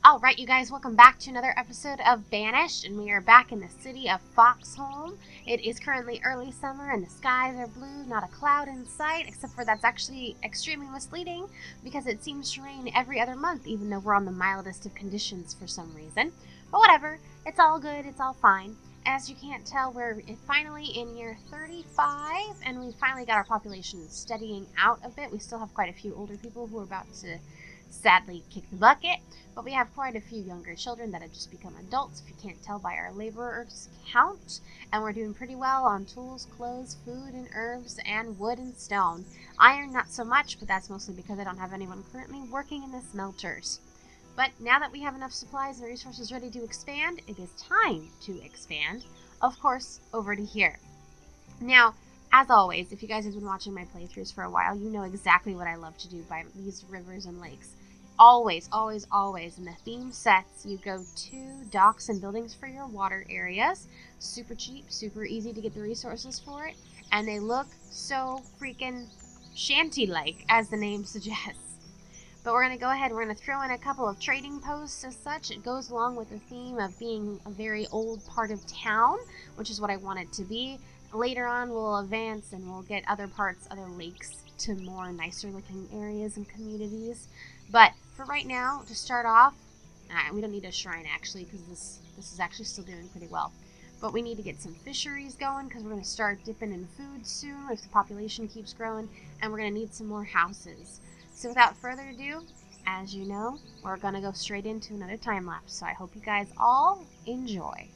Alright, you guys, welcome back to another episode of Banished, and we are back in the city of Foxholm. It is currently early summer, and the skies are blue, not a cloud in sight, except for that's actually extremely misleading, because it seems to rain every other month, even though we're on the mildest of conditions for some reason. But whatever, it's all good, it's all fine. As you can't tell, we're finally in year 35, and we finally got our population steadying out a bit. We still have quite a few older people who are about to sadly kick the bucket, but we have quite a few younger children that have just become adults, if you can't tell by our laborers count, and we're doing pretty well on tools, clothes, food, and herbs, and wood and stone. Iron, not so much, but that's mostly because I don't have anyone currently working in the smelters. But now that we have enough supplies and resources ready to expand, it is time to expand, of course, over to here. Now, as always, if you guys have been watching my playthroughs for a while, you know exactly what I love to do by these rivers and lakes. Always, always, always, in the theme sets, you go to docks and buildings for your water areas. Super cheap, super easy to get the resources for it, and they look so freaking shanty-like, as the name suggests. But we're going to go ahead, we're going to throw in a couple of trading posts as such. It goes along with the theme of being a very old part of town, which is what I want it to be. Later on, we'll advance and we'll get other parts, other lakes, to more nicer looking areas and communities. But for right now, to start off, we don't need a shrine actually, because this is actually still doing pretty well. But we need to get some fisheries going, because we're going to start dipping in food soon if the population keeps growing, and we're going to need some more houses. So without further ado, as you know, we're going to go straight into another time lapse. So I hope you guys all enjoy.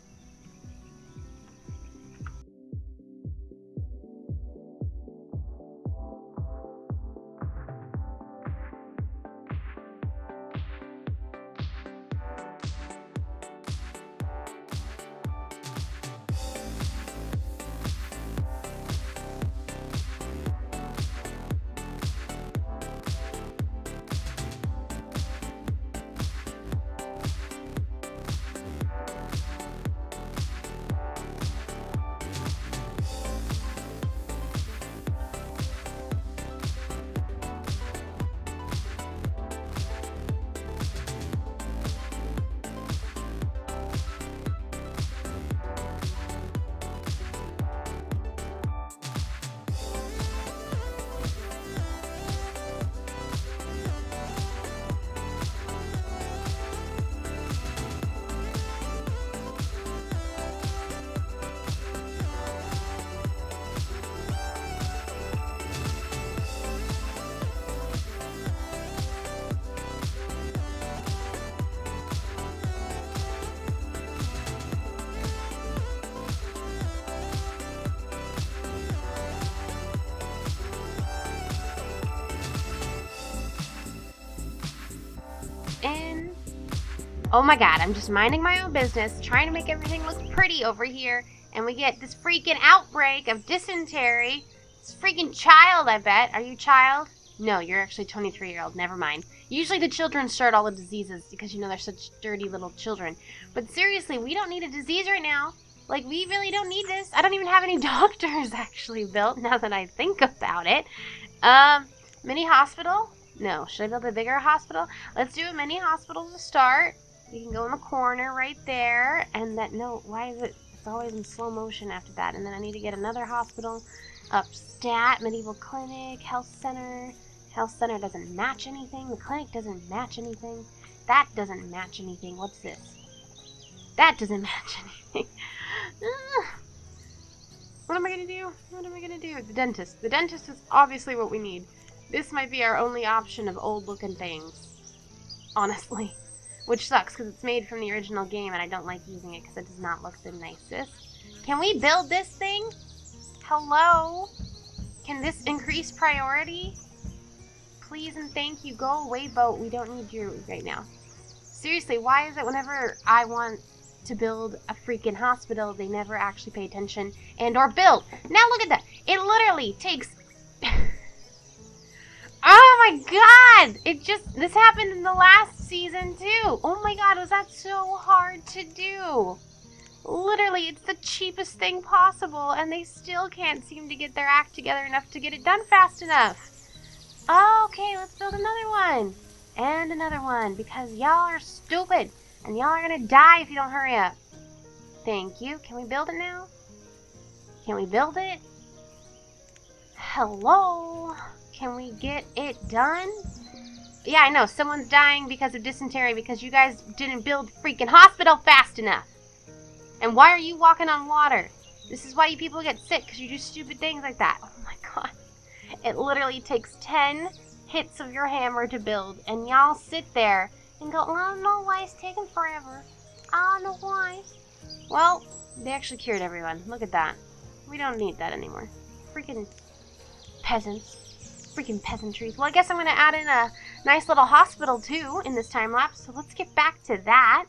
And oh my god, I'm just minding my own business, trying to make everything look pretty over here, and we get this freaking outbreak of dysentery. This freaking child, I bet. Are you child? No, you're actually 23-year-old. Never mind. Usually the children start all the diseases because, you know, they're such dirty little children. But seriously, we don't need a disease right now. Like, we really don't need this. I don't even have any doctors actually built, now that I think about it. Mini hospital? No. Should I build a bigger hospital? Let's do a mini hospital to start. You can go in the corner right there. And that, no, why is it, it's always in slow motion after that. And then I need to get another hospital. Upstat, medieval clinic, health center. Health center doesn't match anything. The clinic doesn't match anything. That doesn't match anything. What's this? That doesn't match anything. What am I going to do? What am I going to do? The dentist. The dentist is obviously what we need. This might be our only option of old-looking things, honestly. Which sucks, because it's made from the original game, and I don't like using it because it does not look the nicest. Can we build this thing? Hello? Can this increase priority? Please and thank you. Go away, boat. We don't need you right now. Seriously, why is it whenever I want to build a freaking hospital, they never actually pay attention and or build? Now look at that. It literally takes... Oh my god! This happened in the last season too. Oh my god, was that so hard to do? Literally, it's the cheapest thing possible, and they still can't seem to get their act together enough to get it done fast enough. Okay, let's build another one. And another one, because y'all are stupid. And y'all are gonna die if you don't hurry up. Thank you. Can we build it now? Can we build it? Hello? Can we get it done? Yeah, I know. Someone's dying because of dysentery because you guys didn't build freaking hospital fast enough. And why are you walking on water? This is why you people get sick, because you do stupid things like that. Oh my god. It literally takes 10 hits of your hammer to build, and y'all sit there and go, I don't know why it's taking forever. I don't know why. Well, they actually cured everyone. Look at that. We don't need that anymore. Freaking peasants. Freaking peasantries. Well, I guess I'm going to add in a nice little hospital, too, in this time lapse. So let's get back to that.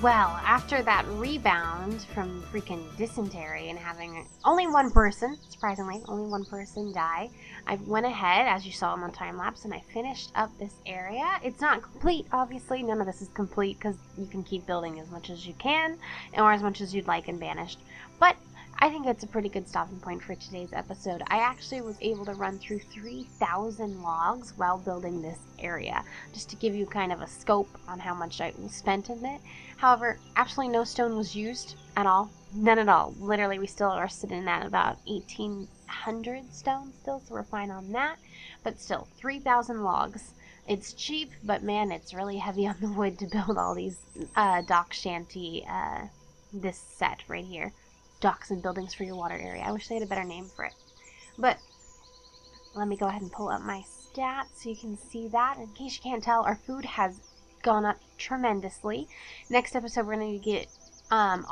Well, after that rebound from freaking dysentery and having only one person, surprisingly, only one person die, I went ahead, as you saw in the time lapse, and I finished up this area. It's not complete, obviously. None of this is complete because you can keep building as much as you can or as much as you'd like in Banished. But I think it's a pretty good stopping point for today's episode. I actually was able to run through 3,000 logs while building this area, just to give you kind of a scope on how much I spent in it. However, absolutely no stone was used at all. None at all. Literally, we still are sitting at about 1,800 stone still, so we're fine on that. But still, 3,000 logs. It's cheap, but man, it's really heavy on the wood to build all these dock shanty, this set right here. Docks and buildings for your water area. I wish they had a better name for it. But let me go ahead and pull up my stats so you can see that. In case you can't tell, our food has gone up tremendously. Next episode, we're going to get on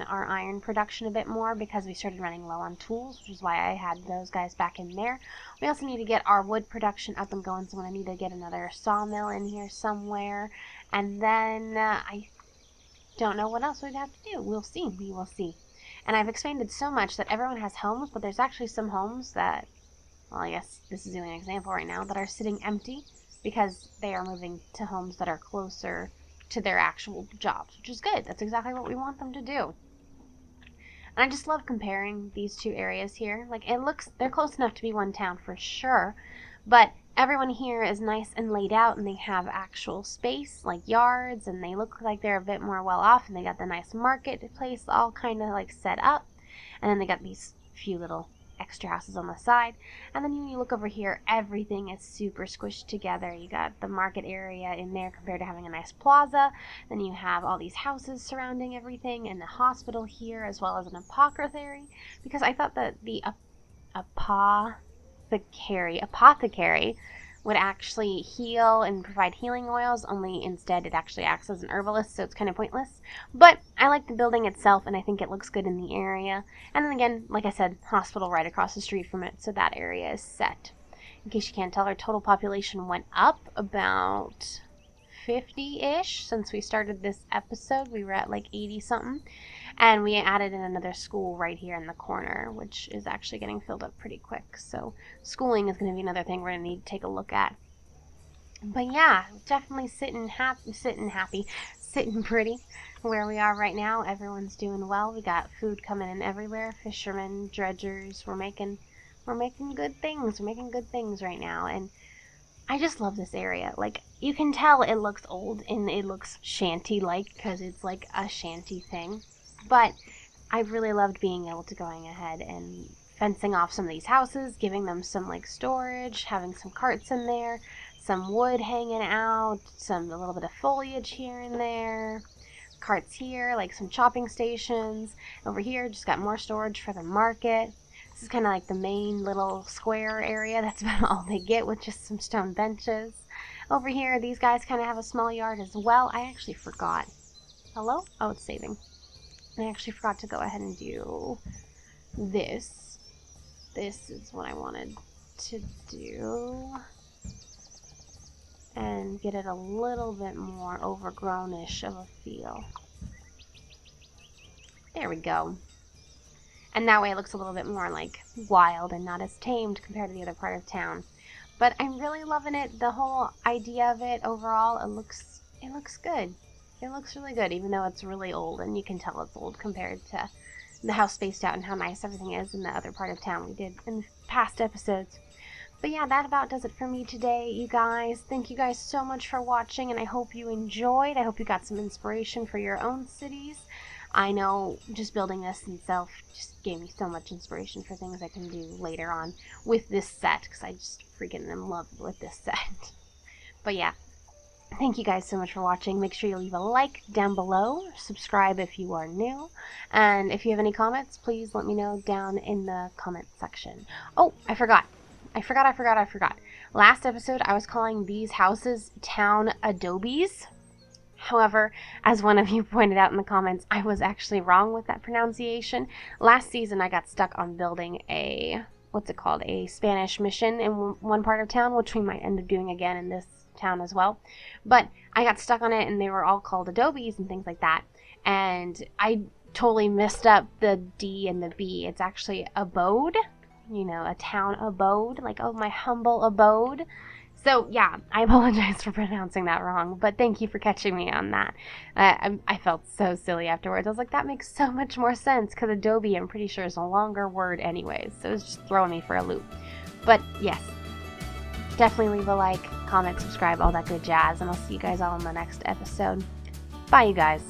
our iron production a bit more because we started running low on tools, which is why I had those guys back in there. We also need to get our wood production up and going, so I'm going to need to get another sawmill in here somewhere. And then I don't know what else we'd have to do. We'll see. We will see. And I've expanded so much that everyone has homes, but there's actually some homes that well, I guess this is the only example right now, that are sitting empty because they are moving to homes that are closer to their actual jobs, which is good. That's exactly what we want them to do. And I just love comparing these two areas here. Like, they're close enough to be one town for sure, but everyone here is nice and laid out, and they have actual space, like yards, and they look like they're a bit more well off, and they got the nice marketplace all kind of like set up, and then they got these few little extra houses on the side. And then when you look over here, everything is super squished together. You got the market area in there compared to having a nice plaza. Then you have all these houses surrounding everything, and the hospital here, as well as an apothecary, because I thought that the apothecary would actually heal and provide healing oils, only instead it actually acts as an herbalist, so it's kind of pointless. But I like the building itself, and I think it looks good in the area. And then again, like I said, hospital right across the street from it, so that area is set. In case you can't tell, our total population went up about 50-ish since we started this episode. We were at like 80-something. And we added in another school right here in the corner, which is actually getting filled up pretty quick. So schooling is going to be another thing we're going to need to take a look at. But yeah, definitely sitting pretty where we are right now. Everyone's doing well. We got food coming in everywhere. Fishermen, dredgers. We're making good things. We're making good things right now. And I just love this area. Like, you can tell it looks old and it looks shanty-like because it's like a shanty thing. But I really loved being able to going ahead and fencing off some of these houses, giving them some like storage, having some carts in there, some wood hanging out, a little bit of foliage here and there, carts here, like some chopping stations. Over here, just got more storage for the market. This is kind of like the main little square area. That's about all they get, with just some stone benches. Over here, these guys kind of have a small yard as well. I actually forgot. Hello? Oh, it's saving. I actually forgot to go ahead and do this. This is what I wanted to do. And get it a little bit more overgrown-ish of a feel. There we go. And that way it looks a little bit more like wild and not as tamed compared to the other part of town. But I'm really loving it. The whole idea of it overall, it looks good. It looks really good, even though it's really old, and you can tell it's old compared to how spaced out and how nice everything is in the other part of town we did in past episodes. But yeah, that about does it for me today, you guys. Thank you guys so much for watching, and I hope you enjoyed. I hope you got some inspiration for your own cities. I know just building this itself just gave me so much inspiration for things I can do later on with this set, because I just freaking am in love with this set. But yeah. Thank you guys so much for watching. Make sure you leave a like down below. Subscribe if you are new. And if you have any comments, please let me know down in the comment section. Oh, I forgot. Last episode, I was calling these houses town adobes. However, as one of you pointed out in the comments, I was actually wrong with that pronunciation. Last season, I got stuck on building a Spanish mission in one part of town, which we might end up doing again in this town as well. But I got stuck on it, and they were all called adobes and things like that. And I totally messed up the D and the B. It's actually abode, a town abode, like, oh, my humble abode. So yeah, I apologize for pronouncing that wrong, but thank you for catching me on that. I felt so silly afterwards. I was like, that makes so much more sense, because adobe, I'm pretty sure, is a longer word anyways, so it was just throwing me for a loop. But yes, definitely leave a like, comment, subscribe, all that good jazz, and I'll see you guys all in the next episode. Bye, you guys.